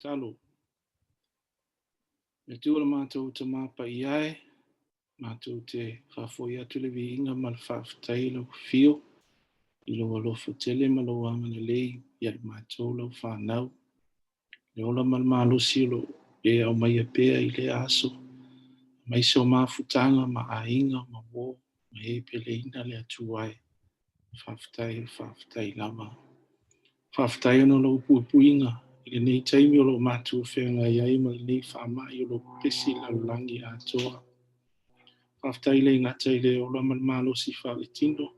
Talo. Le tu la mātou te māpa i ai, mātou te whawhoi atu le vi inga ma le whawhatai lau fio, i lo alofa tele ma lo anga le lei, i ai mātou lau whanau. Le ola ma le mālosi lo e au mai a pēa i le aso, mai se o mafutanga ma a inga ma wō, ma e pele ina le atu ai, whawhatai lama. Whawhatai ano lo upuinga, i le nei taimi o lo mātou whenga iai ma le nei whamai o lo pesi laulangi atoa. Whawhatai le ngata i le ola ma le mālosi whale tino,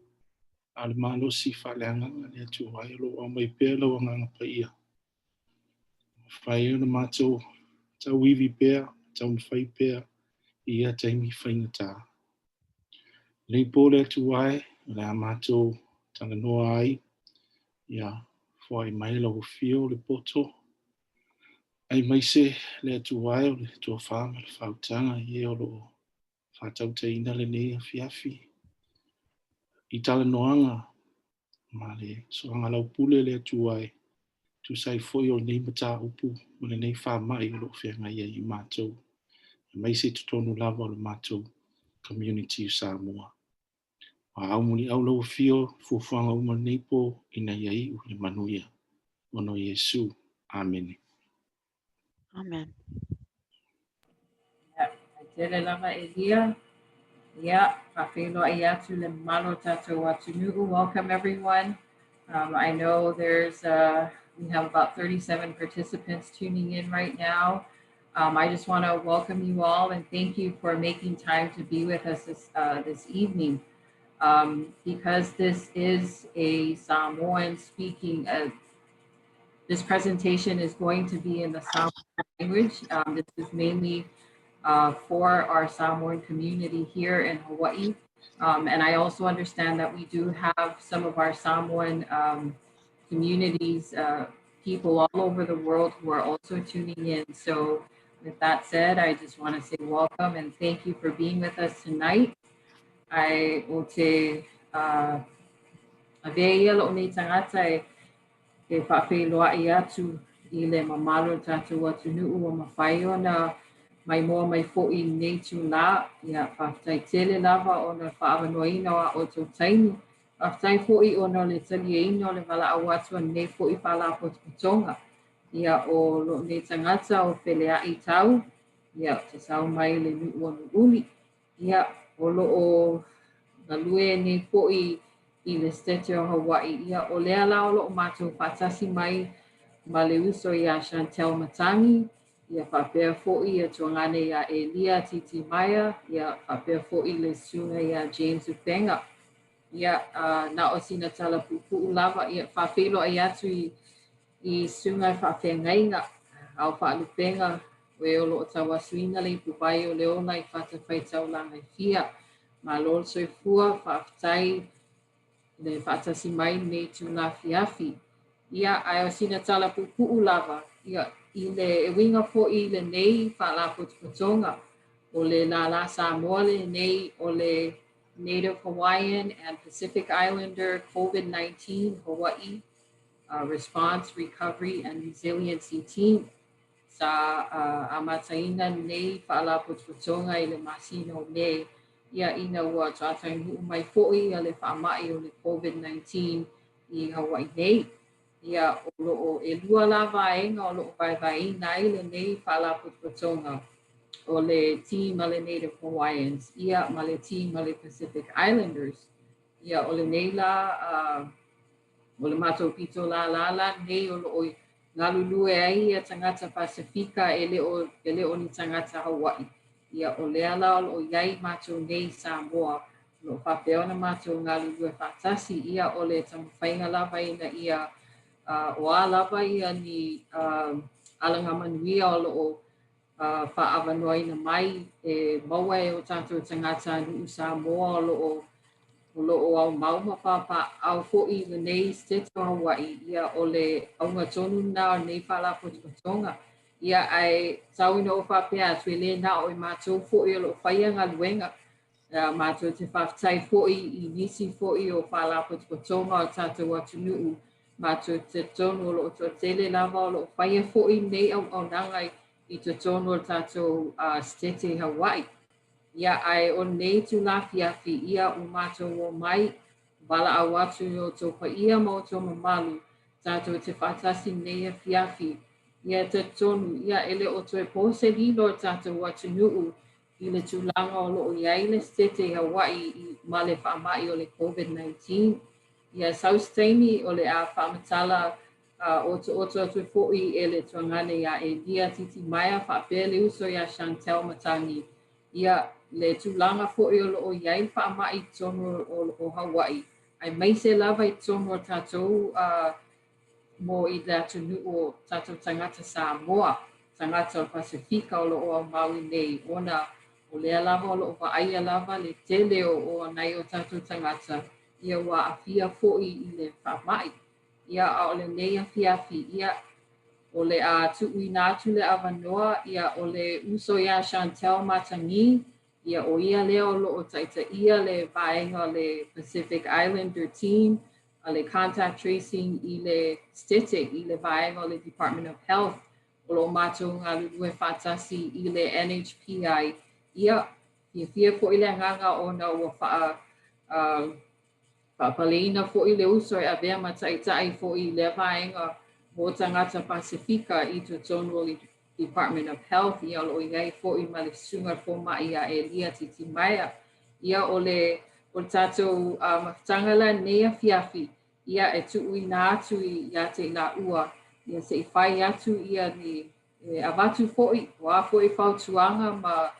a le mālosi whale anganga le atu ai o lo au mai pēa lau anganga pa ia. Whai o na mātou tau iwi pēa, tau mwhai pēa, i a taimi whainga tā. Nei pōle atu ai, le a mātou tanga noa ai, ia whai mai lau fio le poto. Ai mai se le atu ai o le tō whāma le whautanga i e o lo whātau te ina le nei a fiafi. I tala noanga, ma le soanga lau pule le atu ai, tu sai foi o nei mata upu, ma le nei whāmai o lo whianga ia i mātou. Mai se tutonu lava o le mātou community o Samoa. Wa au muni au lau fio fuwhanga uma nei po ina iai u le manuia. Ono Yesu. Amen. Amen. Tele lava Elia. Yeah, Fafelo Ayatu le Malo Tato Watunu'u. Welcome everyone. I know we have about 37 participants tuning in right now. I just want to welcome you all and thank you for making time to be with us this evening. Because this is a Samoan speaking, this presentation is going to be in the Samoan language. This is mainly for our Samoan community here in Hawaii. And I also understand that we do have some of our Samoan communities, people all over the world who are also tuning in. So with that said, I just want to say welcome and thank you for being with us tonight. I o te aveia lo nei tangata e whawhiloa I atu I le mamalo tātou atu nuu o mawhai ona mai moa mai fo'i nei tū la ia whawhtai tele lava o na whaawanoina o tō tainu. Whawhtai fo'i o na le tali e ino le wala au atua nei fo'i whala potonga. Ia o lo nei tangata o whelea I tau. Ia te sau mai le nuu o nuuli. Ia o lo o na lue nei fo'i I le stete o Hawaii. Ia o lea la o lo o mātou whatasi mai ma le uso ia Chantel Matangi. Ia whapea fo'i a tuangane ia Elia Titi Maya. Ia whapea fo'i le sunga ia James Upenga. Ia na o sina tala pupu lava. Ia whawhelo ai atu I sunga whapea ngainga. Au whaalupenga. We o lo o tawasuina le pupai o leona I whatawhai taulanga I fia. Ma lol soifua whaafitai le whaatasi mai nei tu la fiafi. Ia ai o sina tala pupu lava. Ia I le winga fo'i le nei whala putonga. O le la Samoa le nei o le Native Hawaiian and Pacific Islander COVID-19 Hawaii Response, Recovery and Resiliency Team. Sa amataina nei whala putonga I le masino nei. Ia ina ua tātai hu mai fo'i a le whaamai o le COVID-19 I Hawaii nei. Ia o loo e lua la vaenga o loo vai nai le nei whala putonga o le team a le Native Hawaiians. Ia ma le team a le Pacific Islanders. Ia o le nei la o le mātou pito la nei o loo ngalulue ai a tangata Pasifika e leo ni tangata Hawaii. Ia o lea la o iai mātou nei Samoa. Lo whapeo na mātou ngalulue whatasi. Ia o le tamawhainga lava ina ia o a lava ia ni alangamanuia o loo whaawanoina mai e maua e o tātou tangata nuu Samoa o loo au mauma papa au fo'i le nei steto Hawaii. Ia o le aunga tonu na nei whala potonga. Ia ai tauina o whapea atu e le na o I mātou fo'i o loo whaia ngaluenga. Mātou te whaftai fo'i I nisi fo'i o whala potonga o tātou atu nuu. mātou te tonu o loo to tele lava o loo whaia fo'i nei au nangai I te tonu o tātou stete Hawaii. Ia ai o nei tu la fiafi ia o mātou o mai, wala a watu o tō pa ia mo tō mamalu, tātou te whātasi nei a fiafi. Ia te tonu, ia ele o tō e pōse lilo tātou watu nuu, I le tūlanga o loo iai le stete Hawaii I ma le whaamai o le COVID-19. Ia saustaini o le a whaamatala o to atu fo'i e le tuangane ia e lia titi maia whaapele uso ia Chantel Matangi. Ia le tūlanga fo'i o loo iai whaamai tonu o Hawaii. Ai mai se lava I tonu o tātou mo I le atu nuu o tātou tangata Samoa, tangata o Pasifika o loo au Maui nei. Ona o lea lava o loo wa'aia lava le tele o nai o tātou tangata. Ia wa a fia fo'i I le whaamai. Ia a o le nei a fiafi. Ia o le a tuui nātu le awanoa. Ia o le uso ia Chantel Matangi. Ia o ia leo lo o taita ia le vaenga le Pacific Islander team. A le contact tracing I le stete I le vaenga o le Department of Health. O lo mātou ngā lulue whātasi I le NHPI. Ia fia fo'i le nganga o na ua wha Pa'apaleina fo'i le uso e awea mataitai fo'i le vaenga mo tangata Pasifika I tu tonu o le Department of Health ia lo iai fo'i ma le sunga foma ia e lia titi maia. Ia o le tātou mawhtanga la nea fiafi ia e tuui nā atu ia te la ua. Ia se I whai atu ia ni awatu fo'i, wā fo'i whautuanga ma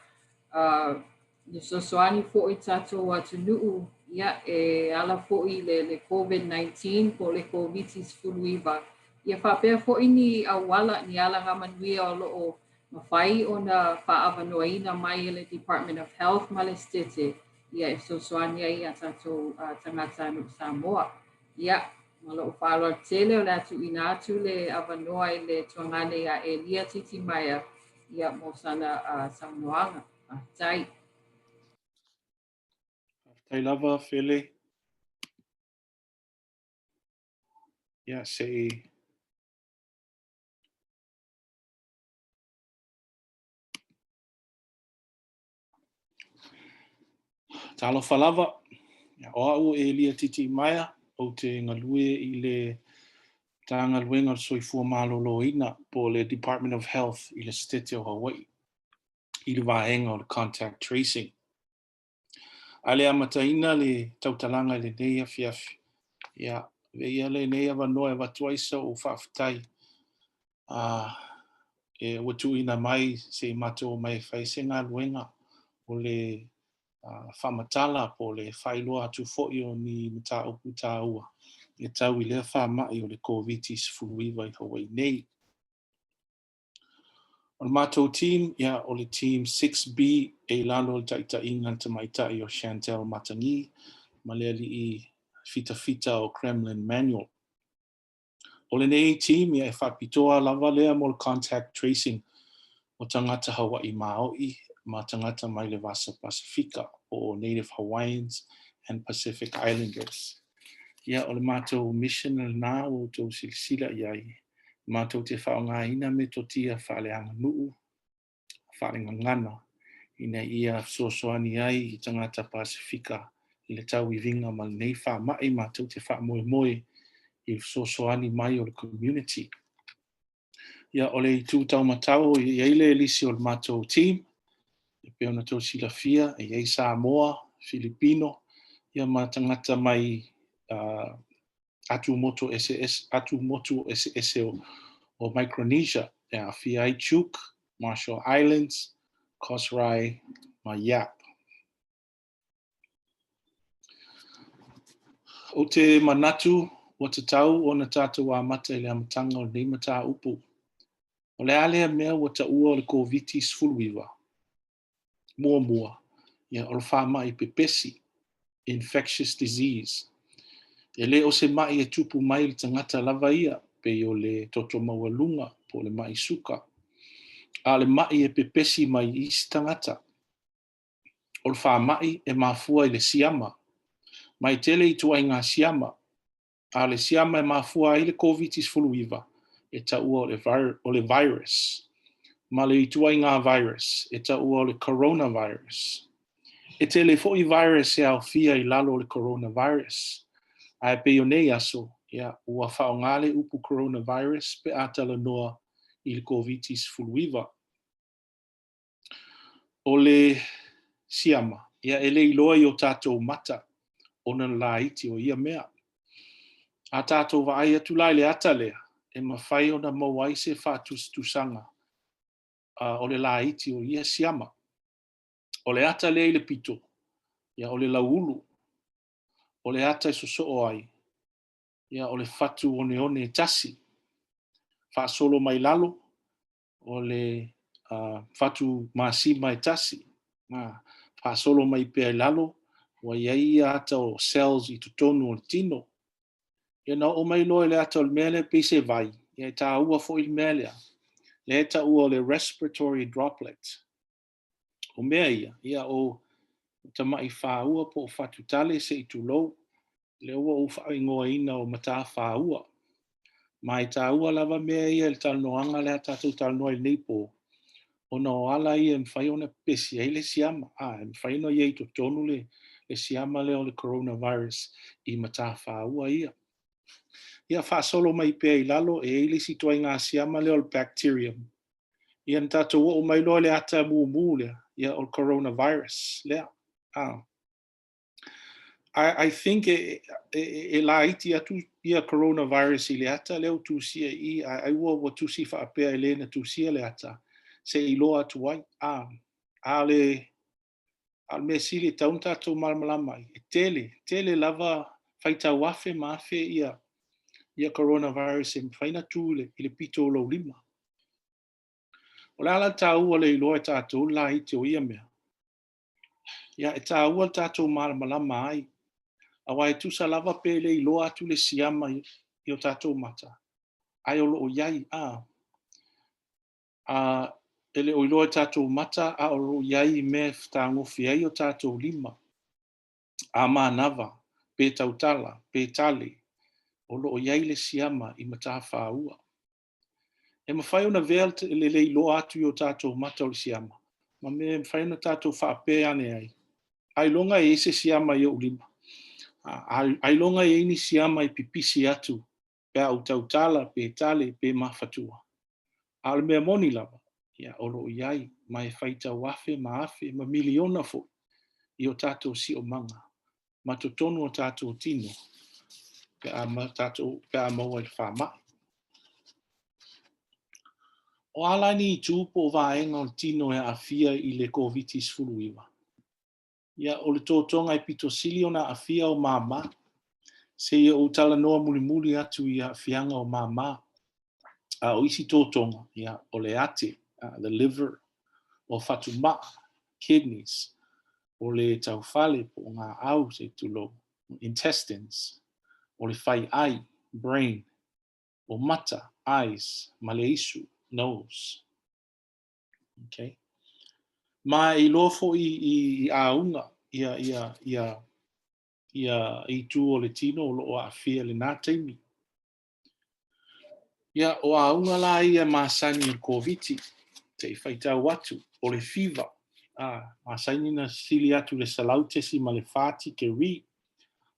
ni sosoani fo'i tātou atu nuu. Ia e ala fo'i le COVID-19 po le KOVITI-19. Ia whapea fo'i ni awala ni ala ngamanuia o loo mawhai o na whaawanoaina mai le Department of Health ma le stete. Ia e sosoani ai a tātou tangata no Samoa. Ia ma loo whāloa tele o le atu ina atu le awanoa I le tuangane ia e lia titi maia. Ia mo sana saunoanga. Tai. Tai lava, Philly. Yeah, say. Talo falava. O au e lia titi maia o te ngalue I le tanga luenga soifua malolo ina po le Department of Health I le stete o Hawaii. I le vaenga o le contact tracing. Ale amataina le tautalanga le neia fiafi. Ia, veia le neia vanoa e watuaisa o whaafitai. E watu ina mai se mato mai whaise ngā luenga o le whamatala po le whailoa atu fo'i o ni mta upu tā ua. E tau I lea whamai o le KOVITI-19 I Hawaii nei. O le mātou team, ia o le team 6B e lalo le taita inganta maitai o Chantel Matangi, ma lea li I fita o Kremlin Manual. O le nei team, ia e whapitoa lava lea mo le contact tracing o tangata Hawaii Maui, ma tangata mai le Vasa Pasifika o Native Hawaiians and Pacific Islanders. Ia o le mātou mission nā o tō silsila iai. Mātou te whaongaina me tō tia whaaleanga nuu, whalenga ngana, ina ia sosoani ai I tangata Pasifika I le tau I vinga ma nei whaamai mātou te whaamoe moe I sosoani mai o le community. Ia o le tū tau matau I eile elisi o le mātou team, I peona tō sila fia, I ei Samoa, Filipino, ia ma tangata mai atu motu ese o Micronesia, ia Fiai Chuk, Marshall Islands, Kosrae, ma Yap. O te manatu o te tau o na tātou a mata I le amatanga o nei mata upu. O le alea mea o ta ua o le KOVITI-19. Mua, ia o le whama I pepesi, infectious disease. E le o se mai e tupu mai le tangata lava ia, pe o le toto maualunga po le mai suka. A le mai e pepesi mai isi tangata. O le wha mai e mafua I le siama. Mai tele I tua I ngā siama. A le siama e mafua i le COVID-19 e taua o le virus. Ma le itua i ngā virus e taua o le coronavirus. E te le fo'i virus e au fia i lalo o le coronavirus. A e peo nei aso, ua whao ngale upu coronavirus pe atala noa i le COVID-19. O le siama, e le iloa i o tātou mata o na la iti o ia mea. A tātou vaai atu lai le ata lea, e mawhai o na mawai se whātusanga o le la iti o ia siama. O le ata lea i le pito, o le laulu, o le ata i soso ai, o le fatu one e tasi, whaasolo mai lalo, o le fatu masima e tasi, whaasolo mai pea lalo, wa iai ata o cells i tutonu o le tino. Na o mai loa le ata o le mele pe se vai, e ta ua fo il mele, le ta ua o le respiratory droplet. O mea ia o tamai whaua po fatu tale se i tulou, le ua o whaingoa ina o mata whaua. Mai ta ua lava mea ia le talnoanga le tatou talnoa i neipo. O na o ala ia mwhai ona pesi ai le siama. Mwhai no ia i to tonu le siama le o le coronavirus i mata whaua ia. Ia whaasolo mai pea i lalo e eile si toa i ngā siama le o le bacterium. Ia na tatou o mai loa le ata mu lea, ia o le coronavirus lea. I think e la iti atu ia coronavirus i le ata leo tusia i ai ua tusi whaapea i le na tusia le ata se i loa atu wai. Ale me sili taun tatou malamalama i tele lava whaita wafe maafe ia coronavirus e mwhaina tu i le pito lo lima. O le ala tāua le iloa e tātou la iti o ia mea. Ia e tāua tātou malamalama ai. Awa e tusa lava pe le iloa atu le siama i o tātou mata. Ai o loo iai ele o iloa tātou mata a o loo iai me whtangofi ai o tātou lima. A manava, pe tautala, pe tale, o loo iai le siama i mata whaua. E mawhai ona vea le iloa atu i o tātou mata o le siama. Ma me mawhai ona tātou whaape ane ai. Ai longa e se siama i o lima. Ai longa e ini siama i pipisi atu, pe au tautala, pe tale, pe mafatua. Al mea moni lava, o loo iai, mai whaita wafe, maafe, ma miliona fo, i o tātou si o manga, ma to tonu o tātou tino, pe a maua i whamai. O ala ni i tūpo vaenga o tino e a fia i le COVID-19. Ia o le tōtonga i pito sili o na a fia o māma, se ia o tala noa muli atu i a fianga o māma. O isi tōtonga, ia o le ate, the liver, o fatuma, kidneys, o le taufale po ngā au se tulo, intestines, o le whai ai, brain, o mata, eyes, ma le isu, nose. Okay. Ma i lofo i aunga, ia i tu o le tino o loo a fia le nā teimi. Ia o aunga la ia masani i COVID, te i whaitau atu, o le fever. Masani na sili atu le salautesi ma le whāti ke ri,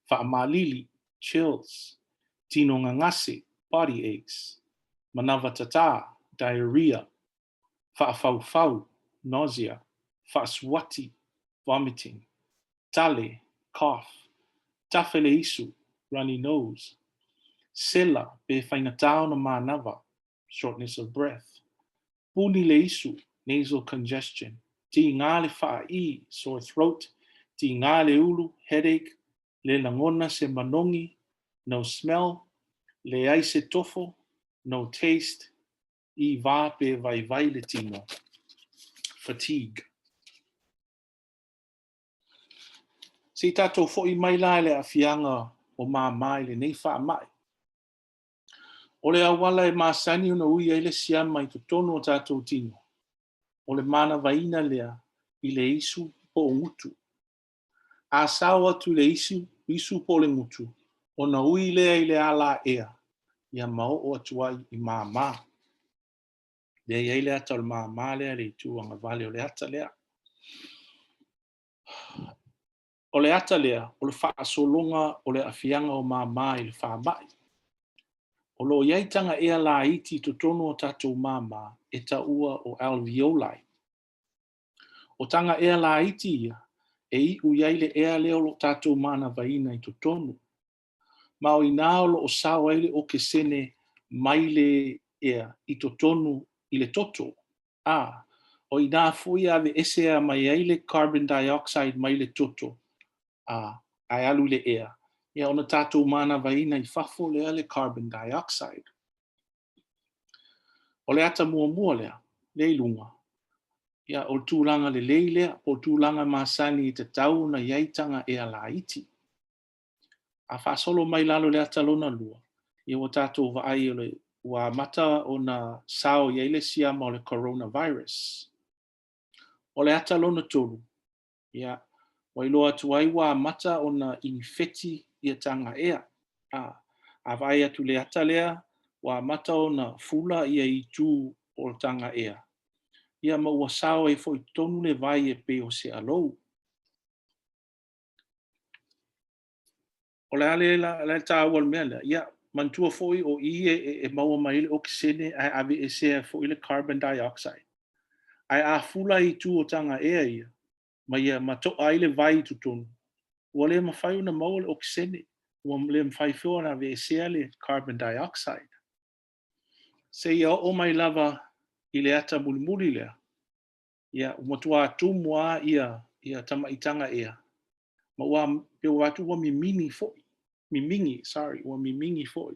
whaamalili, chills, tino ngangase, body aches, manawa tata, diarrhea, whaafau, nausea, whaaswati, vomiting, tale, cough, tawhele isu, runny nose, sela, pe whainatao na manawa, shortness of breath, puni le isu, nasal congestion, ti ngā le whaai, sore throat, ti ngā le ulu, headache, le langona se manongi, no smell, le ai se tofo, no taste, I vā pe vai le tino, fatigue. Si tātou fo'i mai lai le awhianga o mai le nei wha mai. O le awala e māsani una ui e le siama I to tono o tātou tino. O le mana vaina lea I le isu po o ngutu. A sao atu le isu po le ngutu ona ui lea I le ala ea, ia mau o atua I māmā. Lea iai le ata o le māmā lea le tuanga vale o le ata lea. O le ata lea, o le whaasolonga o le afianga o māmā I le whaamai. O lo iai tanga ea la iti to tono o tatou māmā e ta ua o alveoli. O tanga ea la iti ia, e I u iai le ea leo lo tatou mana vaina I to tono. Ma o ina o lo o sao ele o ke sene mai le ea I to tonu I le toto. O ina fui ave esea mai ele carbon dioxide mai le toto. Ai alu le ea. Ia ona tātou mana vaina I fafo lea le carbon dioxide. O le ata mua lea, le ilunga. Ia o tūlanga le leilea, o tūlanga masani I te tau na iaitanga ea la iti. A whasolo mai lalo le ata lona lua. Ia o tātou vaai o le ua mata o na sao ia ile siama o le coronavirus. O le ata lona tolu. Ia, o iloa tuai ua mata o na infeti ia tanga ea. A vai atu le ata lea, ua mata o na fula ia I tū o tanga ea. Ia ma ua sao e fo I tonu le vai e pe o se alou. O le ale la ta wal mele ya mantua foi o I e maua mai le oksene ai ave e se foi le carbon dioxide ai a fula I tu o tanga ea ia mai ia mato ai le vai tu tonu o le ma fai una mau le oksene o le ma fai fo na ave e se le carbon dioxide se ia o mai lava I le ata mulimuli le ia o matua tu mua ia tama itanga ea ma wa pe watu wa mimini foi mimingi, sorry, wa mimingi foi.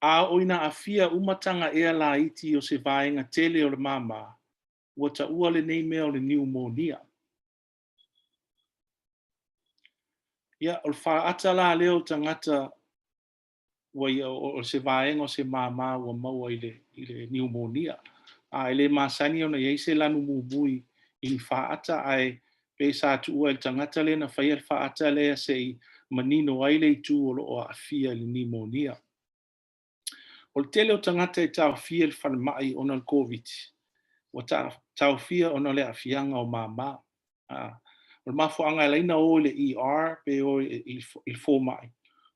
A oina afia umatanga ea la iti o se vaenga tele o le mama, ua ta ua le nei mea o le pneumonia. Ia, o le whaata la leo tangata o se vaenga o se mama ua maua I le pneumonia. A ele masani o na yeise lanu mubui I ni whaata ai pe sa tu ua tangata le na whaia whaata lea se manino ai le tu o lo afia le pneumonia. O le tele o tangata e tau fia le whanamai o na COVID. O tau fia o na le afianga o mama. O le mafuanga e leina o le ER pe o I fōmai.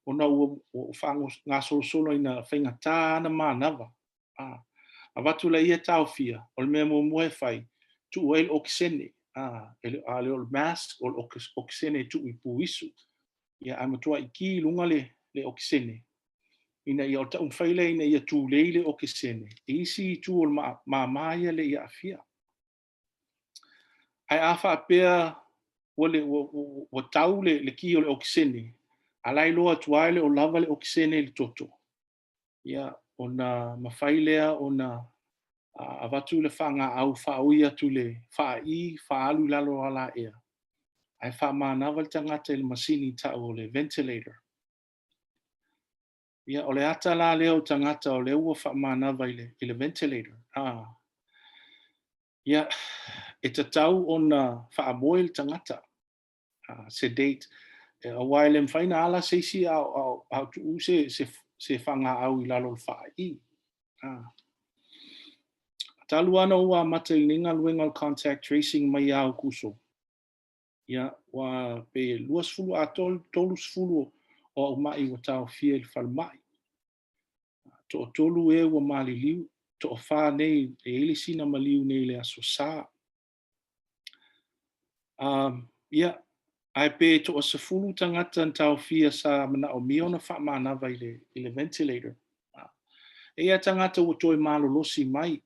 O na ua whango ngā solosolo I na whaingatā na mānawa. A watu le ia tau fia. O le mea mua e whai. Tu ua il oksene. A le o le mask o le oksene tu I puisu. Ia amatua I ki lunga le oksene. Ina ia o ta umwhaile ina ia tū leile o ke sene. E isi tū o māmaia le ia afia. Ai awha apea o tau le ki o le o ke sene. Alai loa tuaile o lava le o ke sene le toto. Ia o na mawhailea o na avatu le whanga au whauia tu le whai, whaalu lalo ala ea. Ai wha mānawa le tangata le masini ta o le ventilator. Ia o le ata la leo tangata o le ua whaamanawa I le ventilator. Ia e ta tau o na whaamoe le tangata. Sedate. A waile mwhaina ala seisi au tu se whanga au I lalo le whaai. Talu ana ua mata I ninga luenga o contact tracing mai au kuso. Ia wa pe luas fulu a tolus fulu o mai wa tau fia I whalmai. To tolu e wa mali liu, to wha nei e ili sina maliu nei le aso sā. Ia, ai pe to o safulu tangata n tau fia sa mana o mio na wha manawa I le ventilator. E a tangata o toi malo losi mai.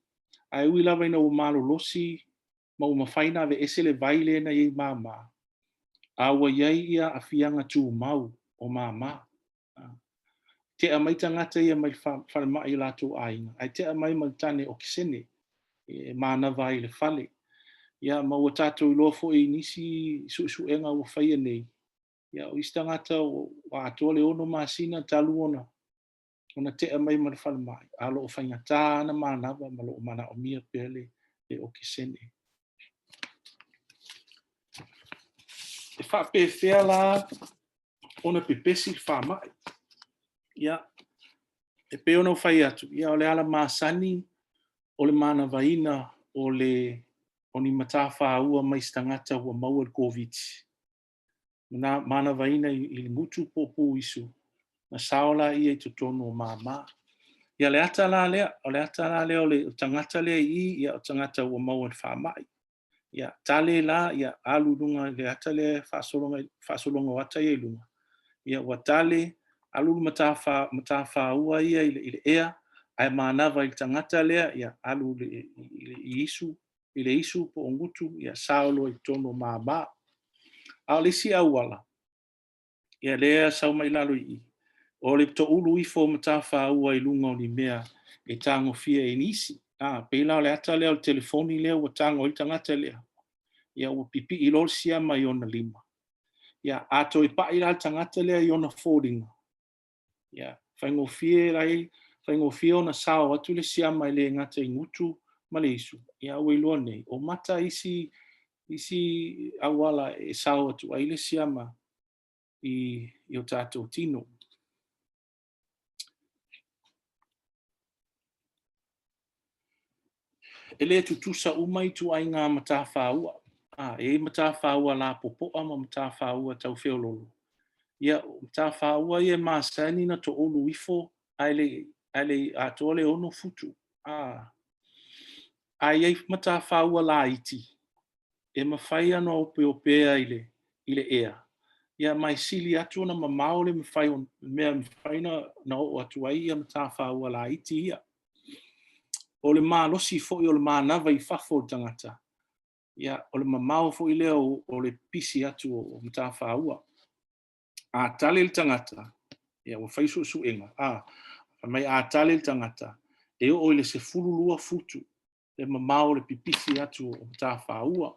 Ai ui lawa ina o malo losi, ma o mawhaina ve ese le vaile na I mama. A wa iai ia a fianga tū mau o mama. Te a mai tangata ia mai whanama I lato ainga. Ai te a mai tane o kisene. Mānawa I le whale. Ia ma ua tātou I lofo I nisi su enga o whaia nei. Ia o istangata o atoa le ono masina talu ona. Ona te a mai mana whanama. A lo o whaingatā na mānawa ma lo o mana o mia pele le o kisene. e whapewhea la ona pepesi whamai. Ia, e pe ona whai atu. Ia, o le ala māsani, o le mana vaina, o ni matawha ua mai stangata ua maua le COVID. Mana vaina i le ngutu popu isu. Na saola ia i tutono o māma. Ia le ata la lea, o le ata la lea o le tangata lea ia o tangata ua maua le whamai. Ia, tale la, ia alulunga le ata lea whasolonga wata ia ilunga. Ia, ua tale, alulu matawha ua ia i le ea, ai manava i tangata lea, ia alu i le isu po ongutu, ia saolo i tono māma. A le si awala, ia lea sau mai lalo i. O le to ulu ifo matawha ua i lunga o ni mea e tango fia e nisi. Peila o le ata lea o telefoni lea ua tango i tangata lea. Ia ua pipi i lol siama i ona 5. Ia ato i pa i la tangata lea i ona 4. Ia, whaingofie ona sao atu le siama i le ngata i ngutu ma le isu. Ia ua ilua nei. O mata isi awala e sao atu ai le siama i o tātou tino. E le tutusa umai tu ai ngā matawha ua. E matawha ua la popoa ma matawha ua tau whiololo. Ia matawha ua ia māsani na to olu ifo ai le ato le ono futu. Ai ei matawha ua la iti. E mawhai ano ope opea i le ea. Ia mai sili atu na mamao le mawhai na o atu ai ia matawha ua la iti ia. O le mālosi fo i o le mānava i whafo tangata. Ia, o le mamao fo i leo o le pisi atu o matawha ua. Tale le tangata. Ia, o whaisu su inga. Mai tale le tangata. E o le se fululua futu. Le mamao le pipisi atu o matawha ua.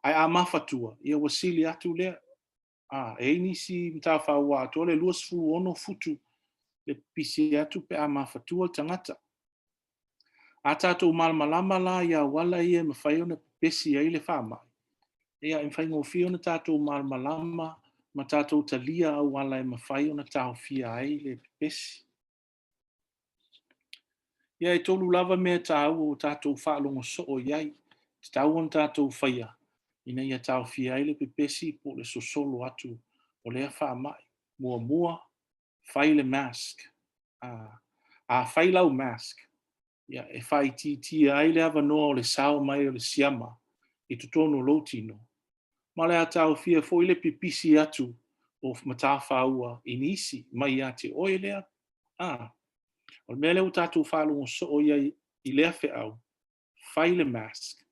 Ai mafatua. Ia, wasili atu lea. E nisi matawha ua atu le luas fu ono futu. Le pisi atu pe mafatua tangata. Tātou malama la ia wala ia mawhai ona pesi ai le whama. Ia i whaingofia ona tātou malama ma tātou talia au wala e mawhai ona tāu fia ai le pesi. Ia e tolu lava mea tāu o tātou whaalongo so o iai. Tāu on tātou whaia. Ina ia tāu fia ai le pesi po le sosolo atu o lea whamai. Mua, whai le mask. Whai lau mask. Ia, e whai ti ai le awa noa o le sao mai o le siama i tutono lotino. Ma le atau fia fo i le pipisi atu o matawha ua i nisi mai ate oe lea. O le mea leo tātou whalongo so o ia i lea whe au. Whai le mask.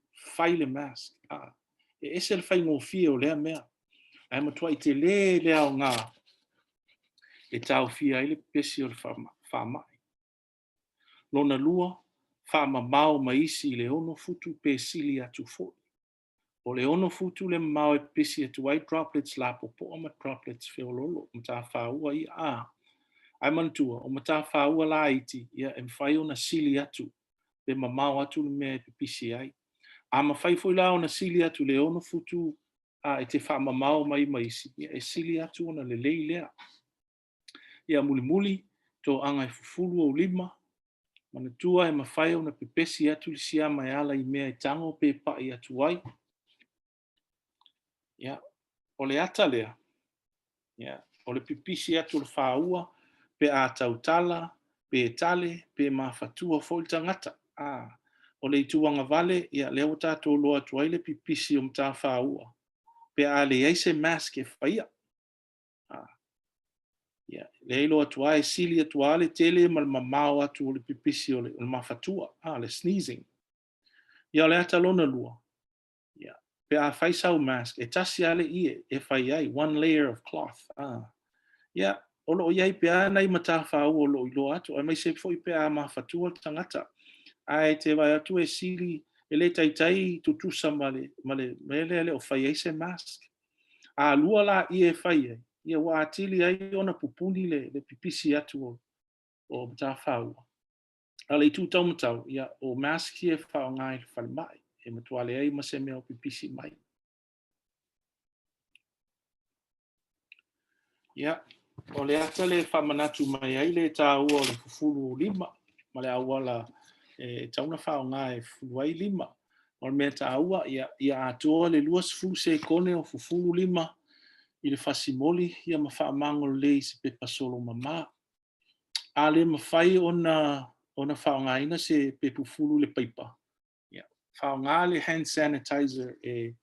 E ese le whai ngō fia o lea mea. Ai matua i te lea o ngā. E tau fia i le pesi o le whamai. Lona lua. Whama mau maisi i le ono futu pe sili atu fo. O le ono futu le mau e pesi atu ai droplets la popo o ma droplets whiololo. Matawha ua i Ai mantua, o matawha ua la iti, ia e mwhai ona sili atu. Le mamau atu le mea e pisi ai. Mawhai foi la ona sili atu le ono futu e te whama mau mai maisi. Ia e sili atu ona le lei lea. Ia muli to anga e fufulu o 5. Mana tua e mawhai o na pepesi atu li siama e ala i mea i tango pe pa i atu ai. Ia, o le ata lea. Ia, o le pipisi atu le whaua, pe a tautala, pe tale, pe mawhatua fo i tangata. O le ituanga vale, ia leo tātou loa atu ai le pipisi o mta whaua. Pe a le eise mask e whaia. Ia, le ilo atu ai sili atu ale tele ma le mamao atu o le pipisi o le mawhatua, le sneezing. Ia le ata lona lua. Ia, pe a whaisau mask, e tasi ale ie, e whai ai, 1 layer of cloth. Ia, o lo iai pe a nei matawha o lo ilo atu, ai mai se foi pe a mawhatua tangata. Ai te vai atu e sili, e le taitai tutusa male o whai ai se mask. Lua la ie whai ai. Ia wa atili ai ona pupuni le pipisi atu o matawhaua. Ale i tūtau matau, ia o mask e whao ngai whale mai. E matuale ai ma se mea o pipisi mai. Ia, o le ata le whamanatu mai ai le tā ua o le fufulu 5, ma le awala tauna whaonga e fuluai 5. O le mea tā ua, ia atoa le 2 kone o fufulu 5, i le fasimoli, ia ma whaamango le i se pepa solo mama. A le mawhai ona whaonga ina se pepu fulu le paipa. Ia, whaonga le hand sanitizer e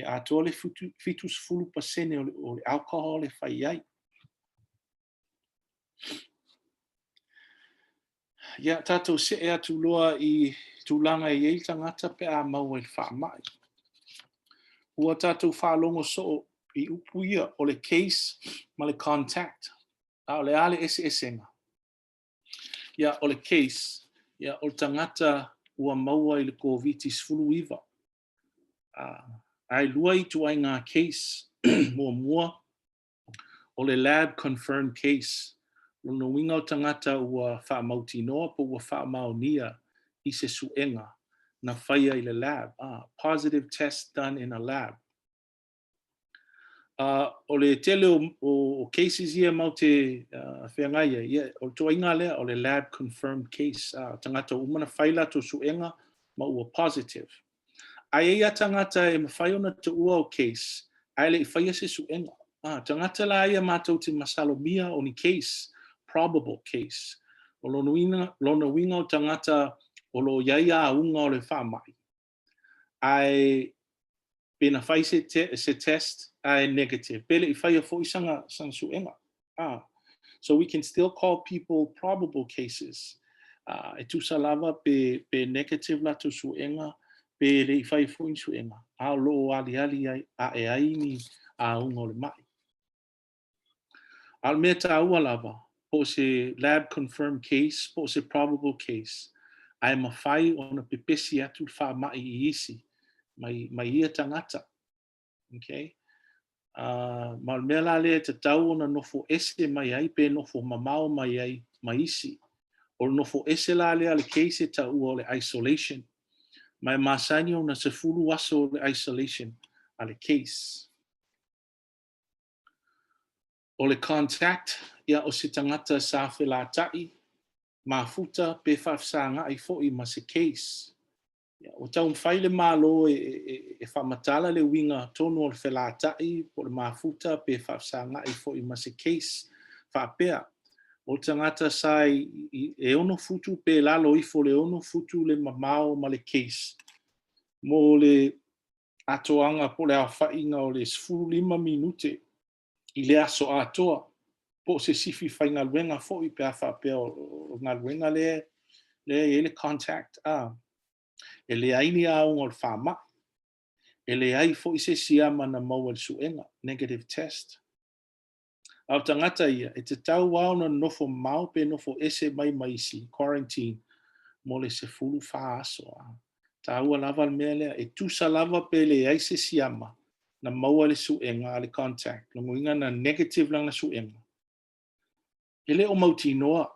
atoa le fitus fulu pasene o le alcohol le whai ai. Ia tātou se e atu loa i tūlanga i ei tangata pe a mau e whaamai. Ua tātou whaalongo so i upuia o le case ma le contact. A o le ale esenga. Ia o le case, ia o le tangata ua maua i le KOVITI-19. Ai lua i tuai ngā case mua o le lab confirmed case. Lono winga o tangata ua whaamauti noa po ua whaamaunia i se suenga na whaia i le lab. Positive test done in a lab. O le tele o cases ia mau te whengaia, o le toinga lea o le lab confirmed case. Tangata umana whaila to suenga ma ua positive. Ai ia tangata e mawhai ona te ua o case, ai le i whaia se suenga. Tangata la ia mātou te masalomia o ni case, probable case. O lono winga o tangata o lo iaia a unga o le whamai. Ai pena whai se test, ai negative. Pele i whaia fo i sanga suenga. So we can still call people probable cases. E tu salava pe negative la to suenga, pe le i whai fo i suenga. A lo ali ai, a e ai ni a unga o le mai. Al mea tā ua lava, po se lab confirmed case, po se probable case, ai mawhai o na pepesi atu wha mai i isi, mai ia tangata. Okay? Ma mea la lea te tau o na nofo ese mai ai, pe nofo mamao mai ai, mai isi. O nofo ese la lea le case ta ua o le isolation. Mai masani o na se fulu aso o le isolation, a le case. O le contact, ia o se tangata sa whelātai, mafuta pe whafsanga i fo i ma se case. O tau mwhaile mālo e whamatala le winga tonu o le whelātai, po le mafuta pe whafsanga i fo i ma se case, whapea. O tangata sa e ono futu pe lalo i fo le ono futu le mamao ma le case. Mo le atoanga po le awhainga o le 15 minute, i le aso atoa, po se sifi whai ngā luenga fo i pe a whapea o ngā luenga le contact. E le aini a unga o le whama. E le ai fo i se siama na maua le suenga, negative test. Au tangata ia, e te tau wao na nofo mau pe nofo ese mai maisi, quarantine, mo le se fulu wha aso. Ta ua lava le mea lea, e tusa lava pe le ai se siama, na maua le suenga le contact, longo inga na negative lang na suenga. Ele o mautinoa,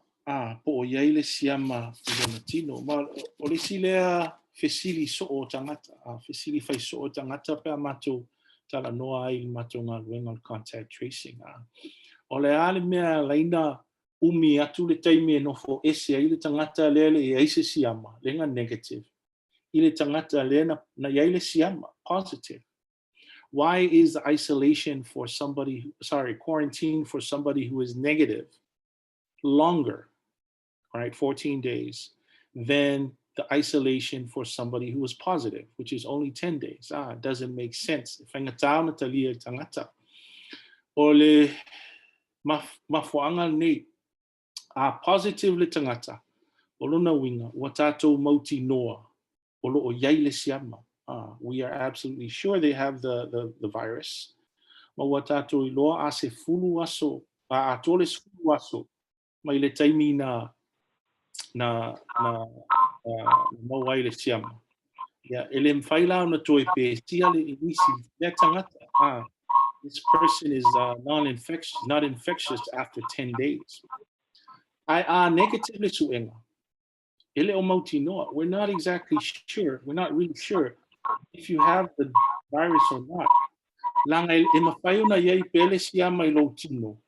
po o iai le siama i lona tino, ma o le si lea fesili so o tangata, fesili fai so o tangata pe a matou tala noa ai matou ngā luenga o contact tracing. O le ale mea laina umi atu le taimi e nofo ese ai le tangata lea le e aise siama, lenga negative. I le tangata lea na iai le siama, positive. Why is isolation for somebody, quarantine for somebody who is negative longer, right, 14 days, than the isolation for somebody who was positive, which is only 10 days? It doesn't make sense. Whangatau na talia tangata. O le mafuanga nei, positive le tangata, o lona winga, wa tātou mauti noa, o lo o iai le siama. We are absolutely sure they have the virus. Ma wa tātou I loa a se fulu aso, a tole se fulu aso, mai le taimi na mawai le siama. Ya, ele mwhaila na toi pe sia le inisi, le tangata, this person is non-infectious, not infectious after 10 days. Ai negative le suenga. Ele o mauti noa. We're not exactly sure. We're not really sure if you have the virus or not. Langa e mawhai ona iei pele siama I lo tino.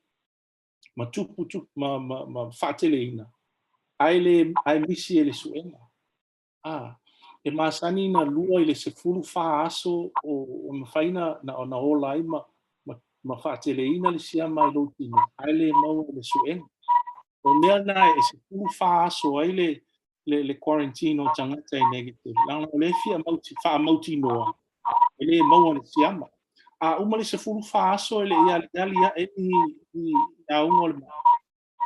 ma tupu ma whaateleina. Ai misi e le suenga. E masani na lua i le se fulu wha aso o mawhaina na ola ai ma whaateleina le sia mai lo tino. Ai le mau le suenga. O mea na e se fulu wha aso ai le quarantine o tangata e negative. Langa o le fia wha mauti noa. E le mau le siama. Uma le se fulu wha aso e le ia e ni aunga o le mau.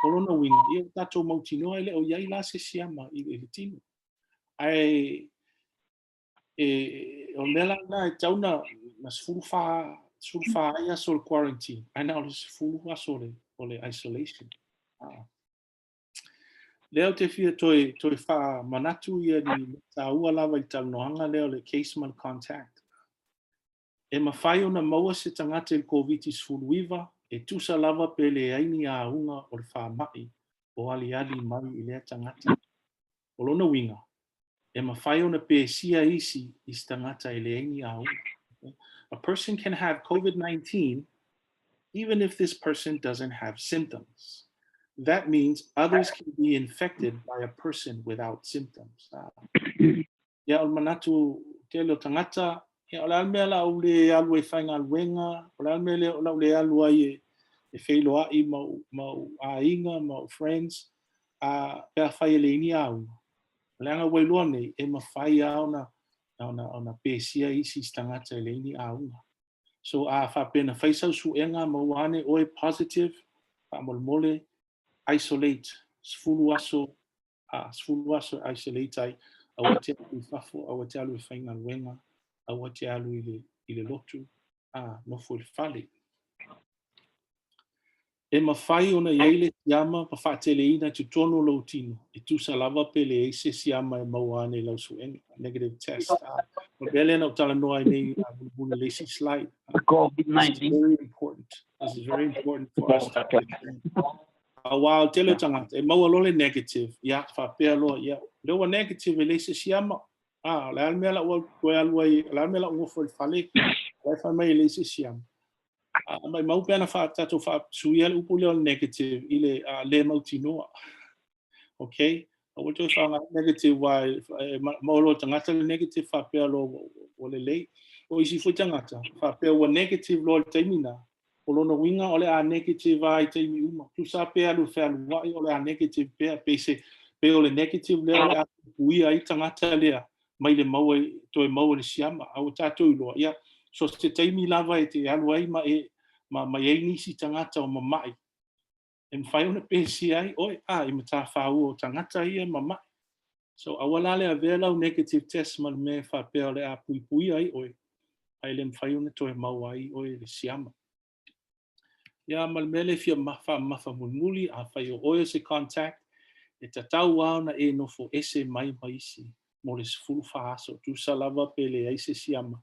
Kolona winga. Ia tato mauti noa e le o iai la se siama i le tino. Ai o mela na e tauna na se fulu wha ai aso le quarantine. Ai na o le se fulu aso o le isolation. Leo te fia toi wha manatu ia ni ta ua lava i taunohanga leo le case man contact. E mawhai o na maua se tangata il KOVITI-19 e tusa lava pe le aini a unga o le wha mai o ali mai i lea tangata. O lona winga, e mawhai o na pe sia isi i tangata i le aini a unga. A person can have COVID-19 even if this person doesn't have symptoms. That means others can be infected by a person without symptoms. Ya o manatu te lo tangata, ya o la mea la ule alu e whainga luenga, o la mea la ule alu ai e whailo ai mau a inga, mau friends, pea whai le ini au. O le anga wailua nei, e ma whai au na pesia isi tangata le ini au. So wha pena whaisau suenga mau ane oe positive, wha mole isolate, sfulu aso isolate ai, aua te alu I fafo, aua te alu I whainga luenga, aua te alu I le lotu, nofo le whale. E mawhai ona iei le tiama pa whaatele ina tu tono lau tino, e tu sa lava pe le eise siama e mau ane lau suenga, negative test. Ma bele na utala noa I nei bulu le si slide. This is very important. This is very important for us to understand. Wow, tele tangata, e maua lole negative, ia whapea loa, ia. Lewa negative e leise siama. Le almela ua koe aluai, le almela ua fo le whale, le whamai e leise siama. Mai mau pēna tato suia le upu leo negative I le mautinoa. Okay? O toi whanga negative wai, maolo tangata le negative whapea lo o le lei. O isi fui tangata, whapea ua negative lo le taimina. O lona winga o le a negative ai taimi uma. Tu sa pea lu whea lu wai o le a negative pea. Pe o le negative leo le a ui ai tangata lea. Mai le maua, toi maua le siama. Au tato I loa. Ia, so te taimi lava e te alu ai ma e nisi tangata o mamai. E mwhai ona pesi ai, oi, I mata whau o tangata ia mamai. So awala le a vela negative test ma me whapea le a pui ai, oi. Ai le mwhai ona toi mau ai, oi, le siama. Ia malmele fia mafa mulmuli a whai o oia se contact e tatau au na e nofo ese mai maisi mo le sifuru whaaso tu sa lava pele aise siama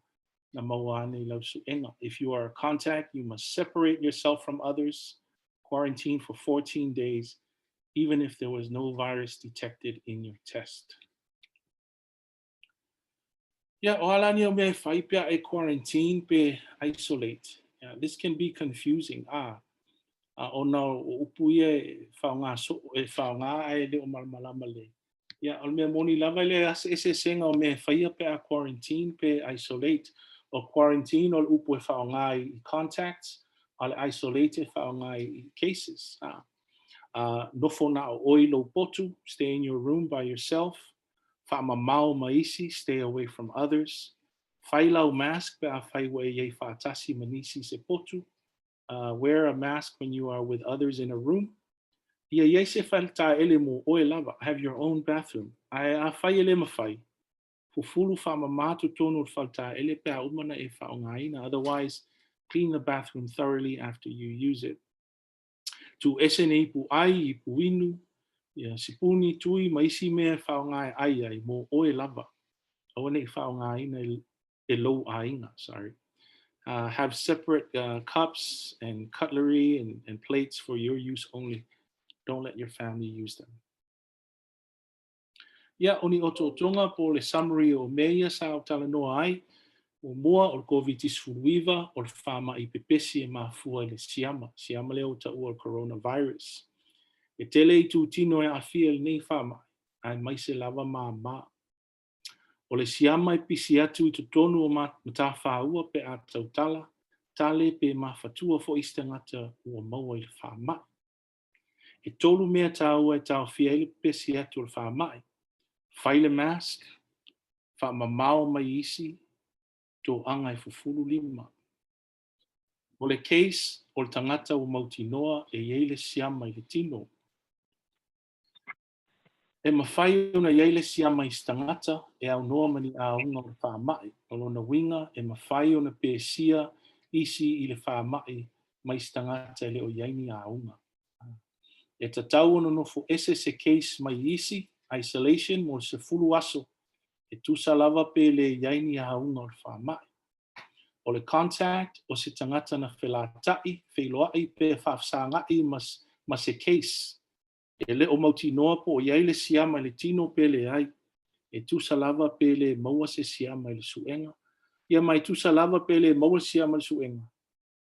na mawane lau suenga. If you are a contact, you must separate yourself from others, quarantine for 14 days, even if there was no virus detected in your test. Yeah, o alani o me whai pia e quarantine pe isolate. Yeah, this can be confusing. O na upu e whaunga ai le o malmalama le. Ia, o mea moni lava le ese senga o me whaia pe a quarantine pe isolate. O quarantine o upu e whaunga I contacts, o le isolate e whaunga I cases. Nofo na o oi lo potu, stay in your room by yourself. Whamamau maisi, stay away from others. Whailau mask pe a whaiwa e whaatasi manisi se potu. Wear a mask when you are with others in a room. Ia yese falta ele mo oe lava, have your own bathroom. Ai a whai ele mawhai. Fufulu whamamatu tonu falta ele pe a umana e whaongaina. Otherwise, clean the bathroom thoroughly after you use it. Tu esene ipu ai, ipu inu, sipuni tui maisi mea whaongai ai mo oe lava. Awane whaongaina e lo ainga, sorry. Have separate cups and cutlery and plates for your use only. Don't let your family use them. Ia oni oto tonga po le summary o meia sa o tala noa ai. O mua o KOVITI-19 o le whama I pepesi e mafua I le siama leo ta ua coronavirus. E tele I tūtino e awhia nei whama, ai mai se lava mā. O le siama I pisi atu I tonu o mata whaua pe a tautala, tale pe mawhatua fo istangata ua maua I le whama. E tolu mea tāua e tau whia I le pesi atu o le whama. Whaile mask, whamamao mai isi, tō anga I fufulu 5. O le case, o le tangata o mautinoa e iei le siama I le tino. E mawhai ona iei le siama I stangata e au noa mani a unga o le whamai. O lona winga e mawhai ona pēsia isi I le whamai mai stangata e le o iaini a unga. E tatau ono nofo ese se case mai isi, isolation mo se fulu aso, e tusa lava pe le iaini a unga o le whamai. O le contact o se tangata na whelatai, wheloai pe whafsangai mas se case. E le o mauti noa po o iai le siama le tino pe le ai. E tusa lava pe le maua se siama le suenga. Ia mai tusa lava pe le maua siama le suenga.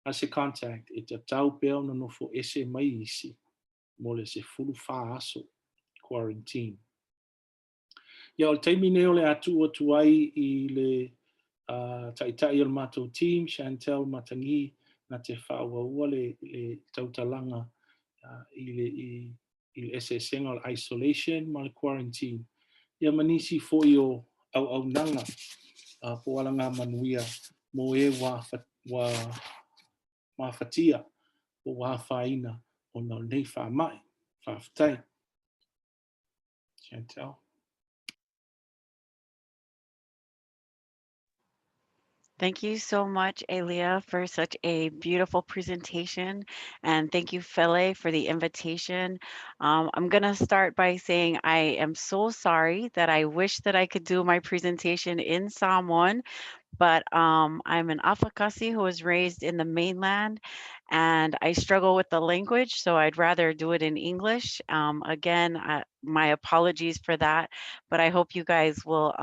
A se contact e tatau pe ona nofo ese mai isi. Mo le se fulu wha aso, quarantine. Ia o le taimi neo le atu o tuai I le taitai o le mātou team, Chantel Matangi, na te whaua le tautalanga I le SSN o le isolation ma le quarantine. Ia manisi fo I o au nanga po ala ngā manuia mo e wa mawhatia o wa whaina o na nei whamai, whawhtai. Chantel. Thank you so much, Elia, for such a beautiful presentation. And thank you, Fele, for the invitation. I'm going to start by saying I am so sorry that I wish that I could do my presentation in Samoan, but I'm an Afakasi who was raised in the mainland, and I struggle with the language, so I'd rather do it in English. Again, my apologies for that, but I hope you guys will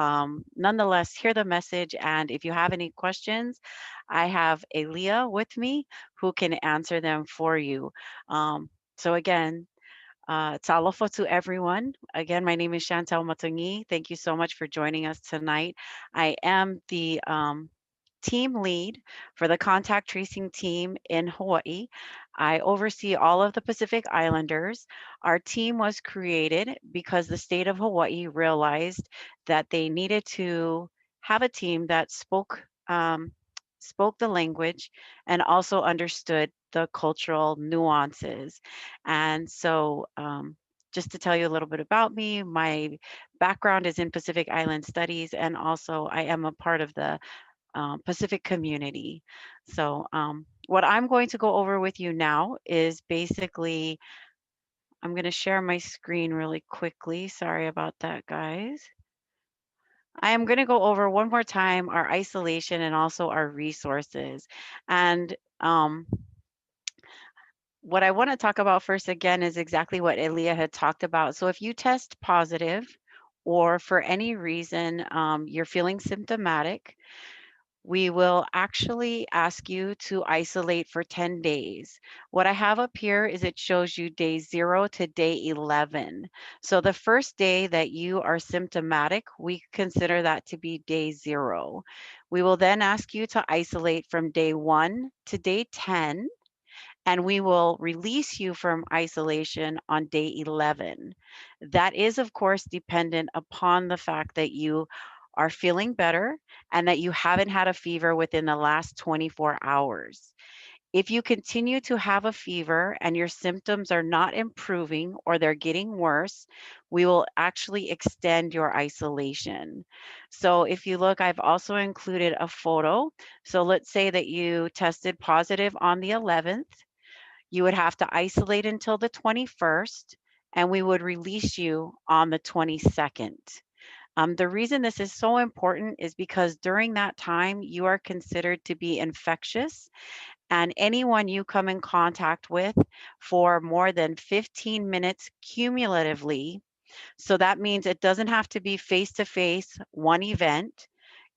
nonetheless hear the message, and if you have any questions, I have Elia with me who can answer them for you. So again, talofa to everyone. Again, my name is Chantel Matangi. Thank you so much for joining us tonight. I am the team lead for the contact tracing team in Hawaii. I oversee all of the Pacific Islanders. Our team was created because the state of Hawaii realized that they needed to have a team that spoke the language and also understood the cultural nuances. And so, just to tell you a little bit about me, my background is in Pacific Island Studies, and also I am a part of the Pacific community. So, what I'm going to go over with you now is basically, I'm going to share my screen really quickly. Sorry about that, guys. I am going to go over one more time our isolation and also our resources. And what I want to talk about first again is exactly what Elia had talked about. So if you test positive or for any reason you're feeling symptomatic, we will actually ask you to isolate for 10 days. What I have up here is it shows you day 0 to day 11. So the first day that you are symptomatic, we consider that to be day 0. We will then ask you to isolate from day 1 to day 10, and we will release you from isolation on day 11. That is, of course, dependent upon the fact that you are feeling better and that you haven't had a fever within the last 24 hours. If you continue to have a fever and your symptoms are not improving or they're getting worse, we will actually extend your isolation. So if you look, I've also included a photo. So let's say that you tested positive on the 11th. You would have to isolate until the 21st, and we would release you on the 22nd. The reason this is so important is because during that time, you are considered to be infectious, and anyone you come in contact with for more than 15 minutes cumulatively. So that means it doesn't have to be face-to-face, one event.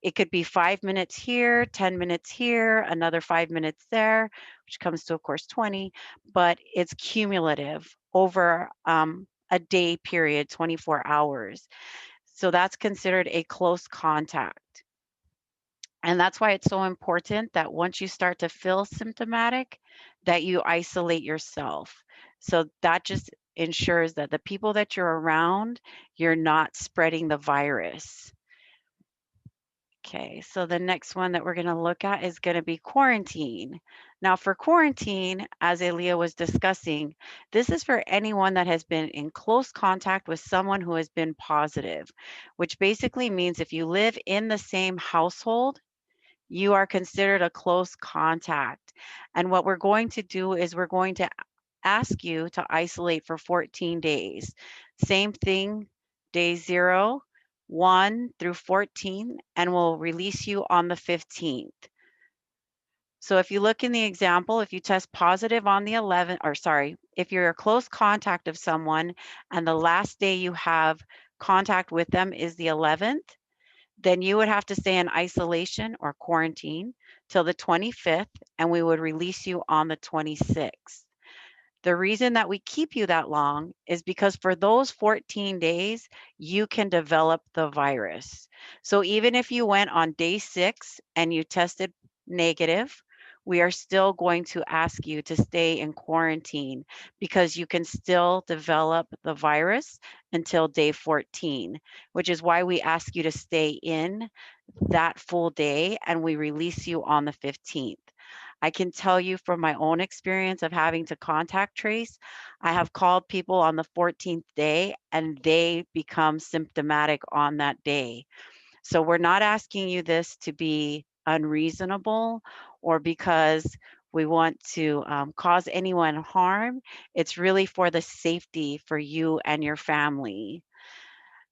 It could be 5 minutes here, 10 minutes here, another 5 minutes there, which comes to, of course, 20, but it's cumulative over a day period, 24 hours. So that's considered a close contact. And that's why it's so important that once you start to feel symptomatic, that you isolate yourself. So that just ensures that the people that you're around, you're not spreading the virus. Okay, so the next one that we're going to look at is going to be quarantine. Now, for quarantine, as Elia was discussing, this is for anyone that has been in close contact with someone who has been positive, which basically means if you live in the same household, you are considered a close contact. And what we're going to do is we're going to ask you to isolate for 14 days. Same thing, day 0, 1 through 14, and we'll release you on the 15th. So if you look in the example, if you test positive on the 11th, or sorry, if you're a close contact of someone and the last day you have contact with them is the 11th, then you would have to stay in isolation or quarantine till the 25th, and we would release you on the 26th. The reason that we keep you that long is because for those 14 days, you can develop the virus. So even if you went on day 6 and you tested negative, we are still going to ask you to stay in quarantine because you can still develop the virus until day 14, which is why we ask you to stay in that full day and we release you on the 15th. I can tell you from my own experience of having to contact trace, I have called people on the 14th day and they become symptomatic on that day. So we're not asking you this to be unreasonable or because we want to cause anyone harm. It's really for the safety for you and your family.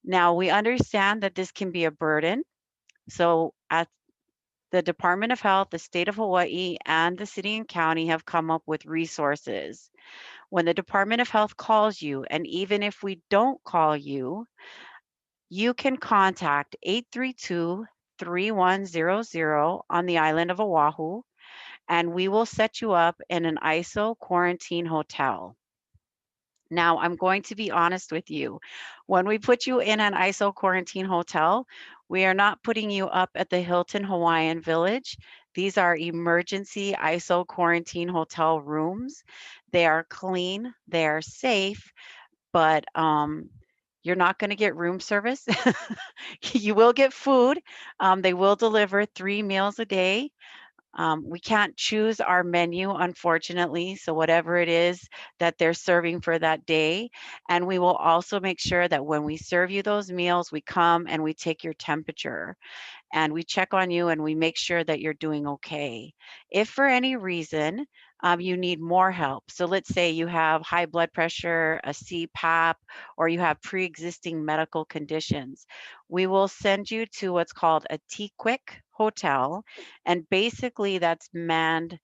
Now, we understand that this can be a burden. So at the Department of Health, the state of Hawaii, and the city and county have come up with resources. When the Department of Health calls you, and even if we don't call you, you can contact 832-3100 on the island of Oahu, and we will set you up in an ISO quarantine hotel. Now, I'm going to be honest with you. When we put you in an ISO quarantine hotel, we are not putting you up at the Hilton Hawaiian Village. These are emergency ISO quarantine hotel rooms. They are clean, they are safe, but you're not going to get room service. You will get food. They will deliver 3 meals a day. We can't choose our menu, unfortunately. So whatever it is that they're serving for that day. And we will also make sure that when we serve you those meals, we come and we take your temperature and we check on you and we make sure that you're doing okay. If for any reason you need more help, so let's say you have high blood pressure, a CPAP, or you have pre-existing medical conditions, we will send you to what's called a T-Quick hotel. And basically that's manned.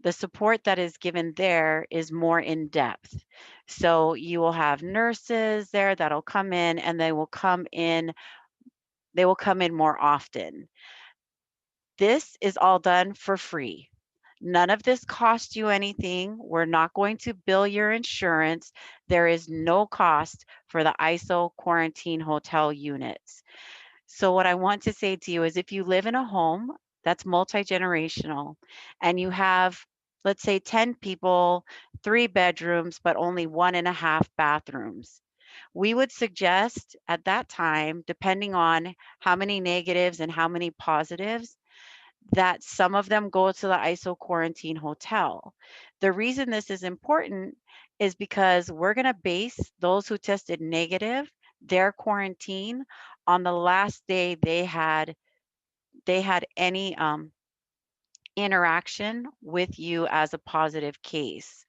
The support that is given there is more in depth. So you will have nurses there that'll come in and they will come in more often. This is all done for free. None of this costs you anything. We're not going to bill your insurance. There is no cost for the ISO quarantine hotel units. So what I want to say to you is if you live in a home that's multi-generational and you have, let's say 10 people, 3 bedrooms, but only 1.5 bathrooms, we would suggest at that time, depending on how many negatives and how many positives, that some of them go to the ISO quarantine hotel. The reason this is important is because we're going to base those who tested negative, their quarantine, on the last day they had any interaction with you as a positive case.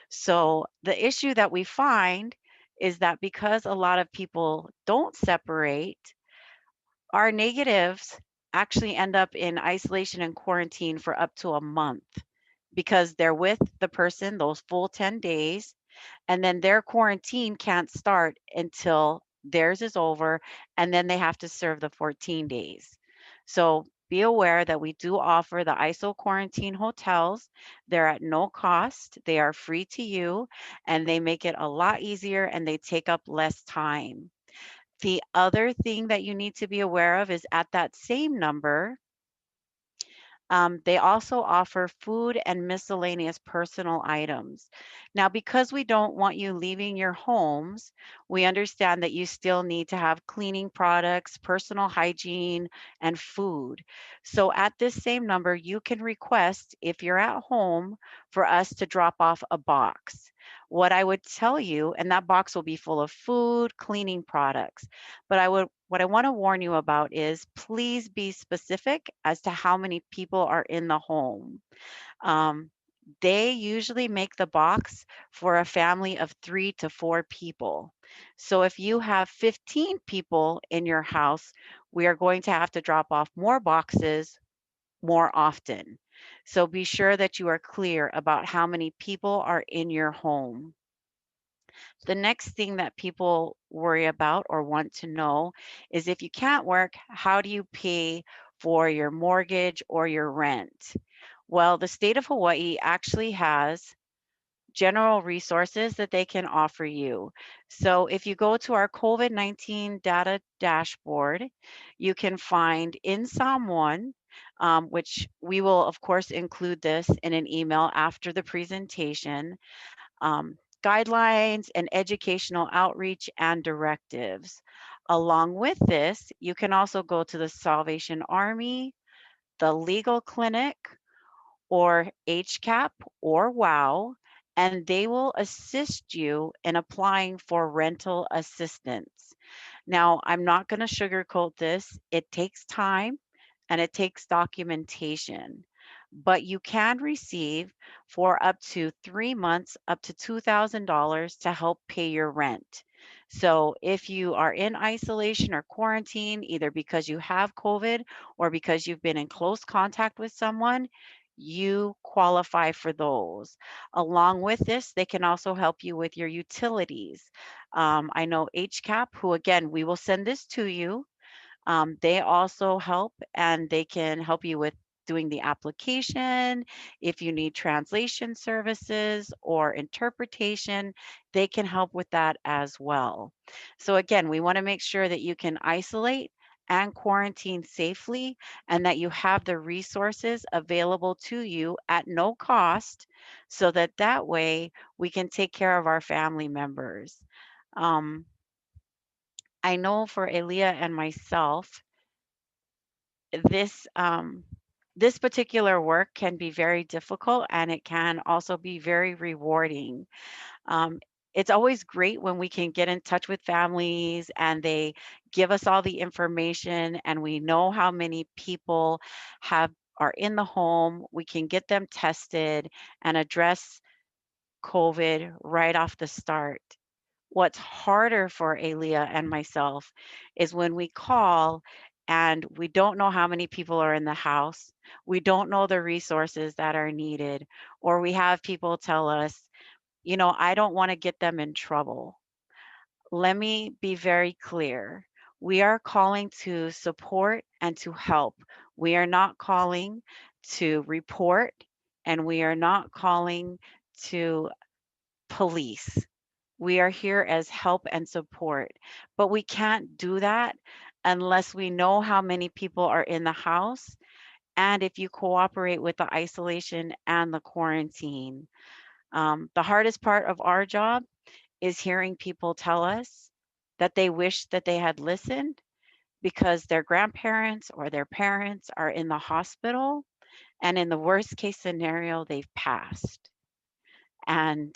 So the issue that we find is that because a lot of people don't separate, our negatives actually end up in isolation and quarantine for up to a month because they're with the person those full 10 days, and then their quarantine can't start until theirs is over, and then they have to serve the 14 days. So be aware that we do offer the ISO quarantine hotels. They're at no cost, they are free to you, and they make it a lot easier and they take up less time. The other thing that you need to be aware of is at that same number, they also offer food and miscellaneous personal items. Now, because we don't want you leaving your homes, we understand that you still need to have cleaning products, personal hygiene, and food. So, at this same number, you can request, if you're at home, for us to drop off a box. What I would tell you, and that box will be full of food, cleaning products. But what I want to warn you about is please be specific as to how many people are in the home. Um, they usually make the box for a family of 3 to 4 people. So if you have 15 people in your house, we are going to have to drop off more boxes more often. So be sure that you are clear about how many people are in your home. The next thing that people worry about or want to know is if you can't work, how do you pay for your mortgage or your rent? Well, the state of Hawaii actually has general resources that they can offer you. So if you go to our COVID-19 data dashboard, you can find in SOM 1, which we will, of course, include this in an email after the presentation, guidelines and educational outreach and directives. Along with this, you can also go to the Salvation Army, the legal clinic, or HCAP or WOW, and they will assist you in applying for rental assistance. Now, I'm not going to sugarcoat this. It takes time and it takes documentation, but you can receive for up to 3 months, up to $2,000 to help pay your rent. So if you are in isolation or quarantine, either because you have COVID or because you've been in close contact with someone, you qualify for those. Along with this, they can also help you with your utilities. I know HCAP, who again, we will send this to you. They also help and they can help you with doing the application. If you need translation services or interpretation, they can help with that as well. So, again, we want to make sure that you can isolate and quarantine safely and that you have the resources available to you at no cost so that that way we can take care of our family members. Um, I know for Elia and myself, this this particular work can be very difficult and it can also be very rewarding. Um, it's always great when we can get in touch with families and they give us all the information and we know how many people have are in the home. We can get them tested and address COVID right off the start. What's harder for Alia and myself is when we call and we don't know how many people are in the house. We don't know the resources that are needed, or we have people tell us, I don't want to get them in trouble. Let me be very clear. We are calling to support and to help. We are not calling to report, and we are not calling to police. We are here as help and support, but we can't do that unless we know how many people are in the house and if you cooperate with the isolation and the quarantine. The hardest part of our job is hearing people tell us that they wish that they had listened because their grandparents or their parents are in the hospital, and in the worst case scenario, they've passed. And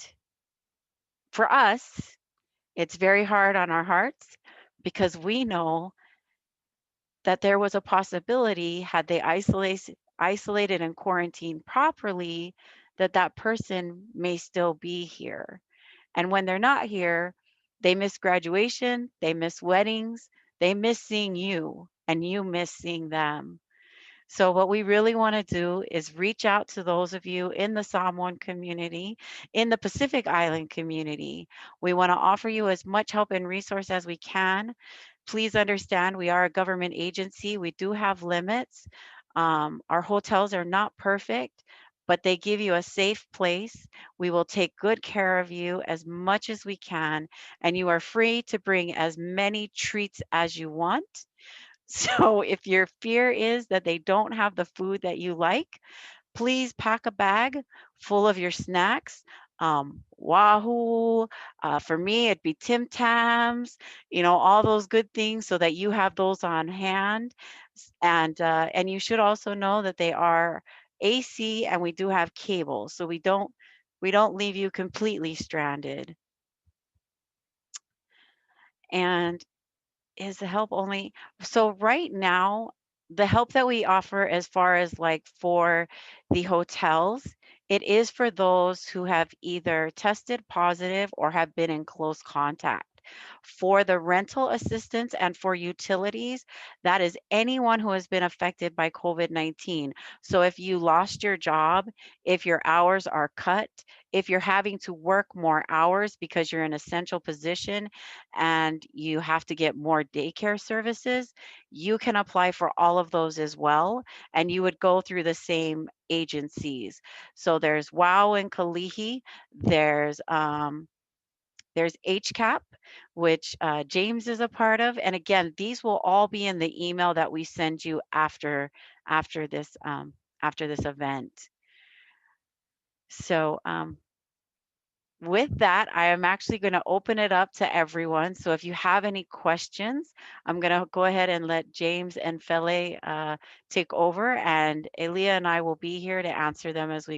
for us, it's very hard on our hearts because we know that there was a possibility, had they isolated and quarantined properly, that that person may still be here. And when they're not here, they miss graduation, they miss weddings, they miss seeing you, and you miss seeing them. So, what we really want to do is reach out to those of you in the Samoan community, in the Pacific Island community. We want to offer you as much help and resource as we can Please understand we are a government agency. We do have limits. Our hotels are not perfect, but they give you a safe place. We will take good care of you as much as we can, and you are free to bring as many treats as you want. So if your fear is that they don't have the food that you like, please pack a bag full of your snacks. Wahoo, for me, it'd be Tim Tams, all those good things so that you have those on hand. And you should also know that they are AC and we do have cable, so we don't leave you completely stranded. And is the help only? So right now, the help that we offer as far as like for the hotels, it is for those who have either tested positive or have been in close contact. For the rental assistance and for utilities, that is anyone who has been affected by COVID-19. So if you lost your job, if your hours are cut, if you're having to work more hours because you're in an essential position and you have to get more daycare services, you can apply for all of those as well. And you would go through the same agencies. So there's WOW and Kalihi. There's HCAP, which James is a part of. And again, these will all be in the email that we send you after this event. So with that, I am actually going to open it up to everyone. So if you have any questions, I'm going to go ahead and let James and Fele take over, and Elia and I will be here to answer them as we